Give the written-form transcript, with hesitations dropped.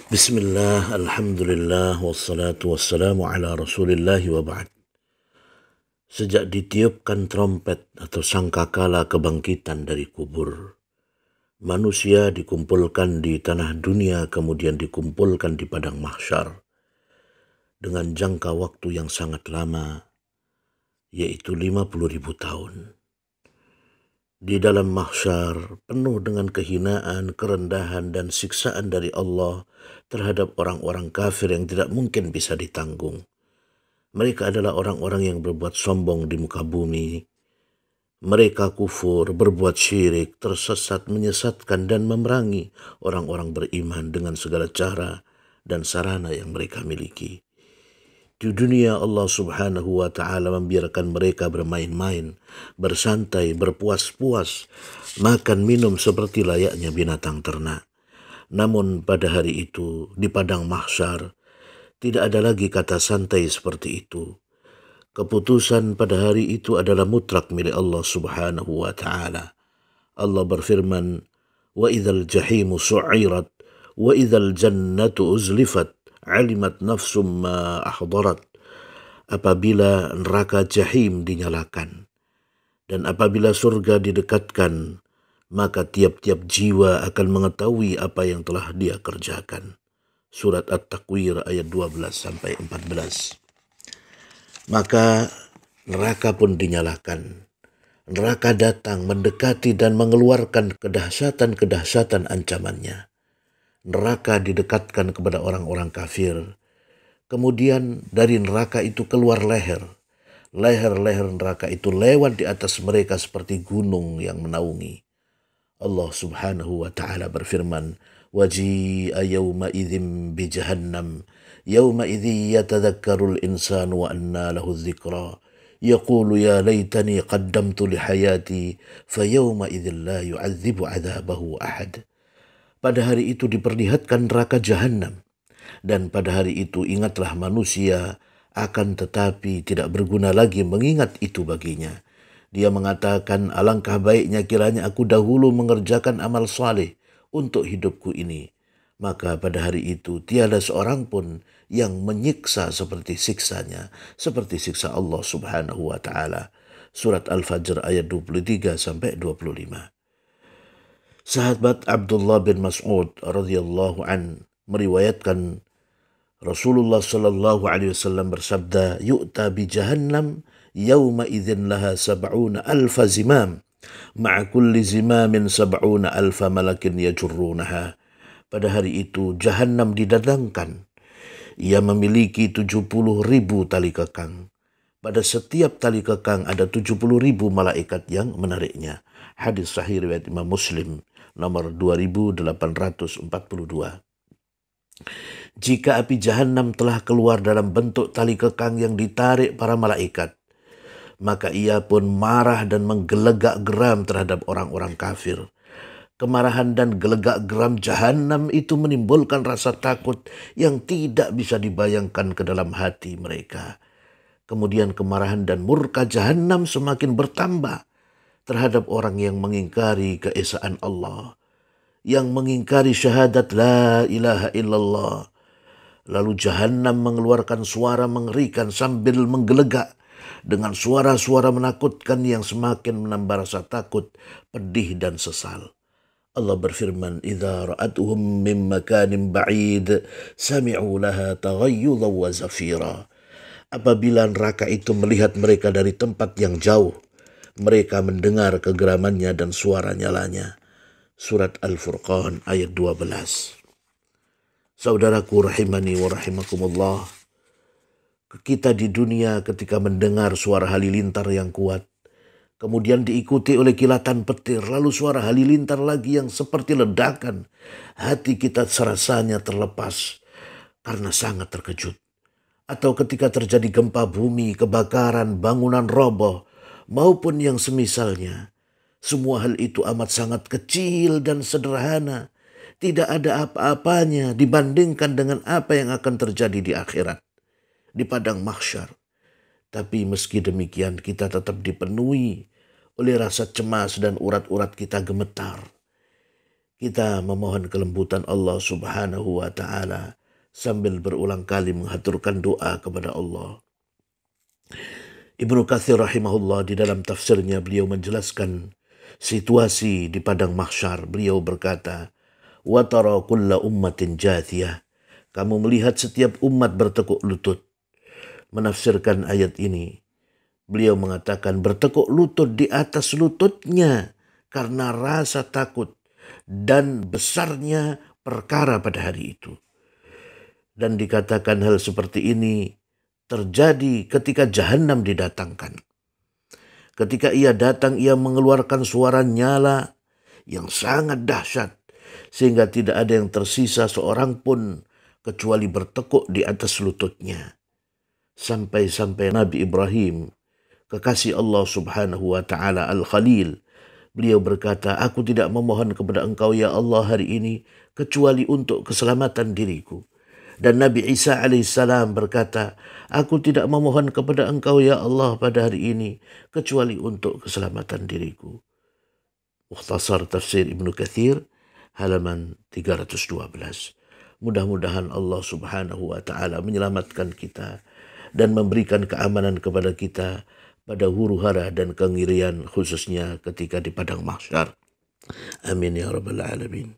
Bismillah, alhamdulillah, wassalatu wassalamu ala rasulillah wa ba'd. Sejak ditiupkan trompet atau sangkakala kebangkitan dari kubur, manusia dikumpulkan di tanah dunia kemudian dikumpulkan di padang mahsyar dengan jangka waktu yang sangat lama, yaitu 50.000 tahun. Di dalam mahsyar penuh dengan kehinaan, kerendahan, dan siksaan dari Allah terhadap orang-orang kafir yang tidak mungkin bisa ditanggung. Mereka adalah orang-orang yang berbuat sombong di muka bumi. Mereka kufur, berbuat syirik, tersesat, menyesatkan, dan memerangi orang-orang beriman dengan segala cara dan sarana yang mereka miliki. Di dunia Allah subhanahu wa ta'ala membiarkan mereka bermain-main, bersantai, berpuas-puas, makan minum seperti layaknya binatang ternak. Namun pada hari itu, di padang mahsyar, tidak ada lagi kata santai seperti itu. Keputusan pada hari itu adalah mutlak milik Allah subhanahu wa ta'ala. Allah berfirman, وَإِذَا الْجَحِيمُ سُعِّرَتْ وَإِذَا الْجَنَّةُ أُزْلِفَتْ alimat nafsum ma ahdarat. Apabila neraka jahim dinyalakan dan apabila surga didekatkan, maka tiap-tiap jiwa akan mengetahui apa yang telah dia kerjakan. Surat At-Takwir ayat 12-14. Maka neraka pun dinyalakan. Neraka datang mendekati dan mengeluarkan kedahsyatan-kedahsyatan ancamannya. Neraka didekatkan kepada orang-orang kafir. Kemudian dari neraka itu keluar leher. Leher-leher neraka itu lewat di atas mereka seperti gunung yang menaungi. Allah subhanahu wa ta'ala berfirman, waji'a yawma idzin bi jahannam, yawma idzi yatadhakkarul insanu wa anna lahu dzikra. Yaqulu ya laitani qaddamtu li hayati, fa yawma idzin la yu'adzibu 'adzabahu ahad. Pada hari itu diperlihatkan neraka jahanam. Dan pada hari itu ingatlah manusia, akan tetapi tidak berguna lagi mengingat itu baginya. Dia mengatakan, alangkah baiknya kiranya aku dahulu mengerjakan amal saleh untuk hidupku ini. Maka pada hari itu tiada seorang pun yang menyiksa seperti siksanya, seperti siksa Allah subhanahu wa ta'ala. Surat Al-Fajr ayat 23-25. Sahabat Abdullah bin Mas'ud radhiyallahu an meriwayatkan Rasulullah sallallahu alaihi wasallam bersabda, yu'ta bi jahannam yawma idzin laha sab'una alfa zimam, ma'a kulli zimamin sab'una alfa malakin yajurrunaha. Pada hari itu jahannam didatangkan. Ia memiliki 70.000 tali kekang. Pada setiap tali kekang ada 70.000 malaikat yang menariknya. Hadis sahih riwayat Imam Muslim nomor 2842. Jika api jahanam telah keluar dalam bentuk tali kekang yang ditarik para malaikat, maka ia pun marah dan menggelegak geram terhadap orang-orang kafir. Kemarahan dan gelegak geram jahanam itu menimbulkan rasa takut yang tidak bisa dibayangkan ke dalam hati mereka. Kemudian kemarahan dan murka jahanam semakin bertambah terhadap orang yang mengingkari keesaan Allah, yang mengingkari syahadat la ilaha illallah. Lalu jahanam mengeluarkan suara mengerikan sambil menggelegak dengan suara-suara menakutkan yang semakin menambah rasa takut, pedih dan sesal. Allah berfirman, idza ra'atuhum min makanin ba'id sami'u laha taghayyudan wa zafira. Apabila neraka itu melihat mereka dari tempat yang jauh, mereka mendengar kegeramannya dan suara nyalanya. Surat Al-Furqan ayat 12. Saudaraku rahimani wa rahimakumullah, kita di dunia ketika mendengar suara halilintar yang kuat, kemudian diikuti oleh kilatan petir, lalu suara halilintar lagi yang seperti ledakan, hati kita serasanya terlepas karena sangat terkejut. Atau ketika terjadi gempa bumi, kebakaran, bangunan roboh, maupun yang semisalnya, semua hal itu amat sangat kecil dan sederhana. Tidak ada apa-apanya dibandingkan dengan apa yang akan terjadi di akhirat, di padang mahsyar. Tapi meski demikian kita tetap dipenuhi oleh rasa cemas dan urat-urat kita gemetar. Kita memohon kelembutan Allah Subhanahu wa Ta'ala sambil berulang kali menghaturkan doa kepada Allah. Ibnu Katsir rahimahullah di dalam tafsirnya beliau menjelaskan situasi di padang mahsyar. Beliau berkata, "Wa tara kulla ummatin jathiyah." Kamu melihat setiap umat bertekuk lutut. Menafsirkan ayat ini, beliau mengatakan bertekuk lutut di atas lututnya karena rasa takut dan besarnya perkara pada hari itu. Dan dikatakan hal seperti ini terjadi ketika Jahannam didatangkan. Ketika ia datang, ia mengeluarkan suara nyala yang sangat dahsyat, sehingga tidak ada yang tersisa seorang pun kecuali bertekuk di atas lututnya. Sampai-sampai Nabi Ibrahim, kekasih Allah Subhanahu wa Ta'ala Al-Khalil, beliau berkata, "Aku tidak memohon kepada Engkau ya Allah hari ini kecuali untuk keselamatan diriku." Dan Nabi Isa alaihissalam berkata, "Aku tidak memohon kepada Engkau ya Allah pada hari ini kecuali untuk keselamatan diriku." Mukhtasar tafsir Ibnu Katsir halaman 312. Mudah-mudahan Allah Subhanahu wa Ta'ala menyelamatkan kita dan memberikan keamanan kepada kita pada huru-hara dan kengirian, khususnya ketika di padang mahsyar. Amin ya rabbal alamin.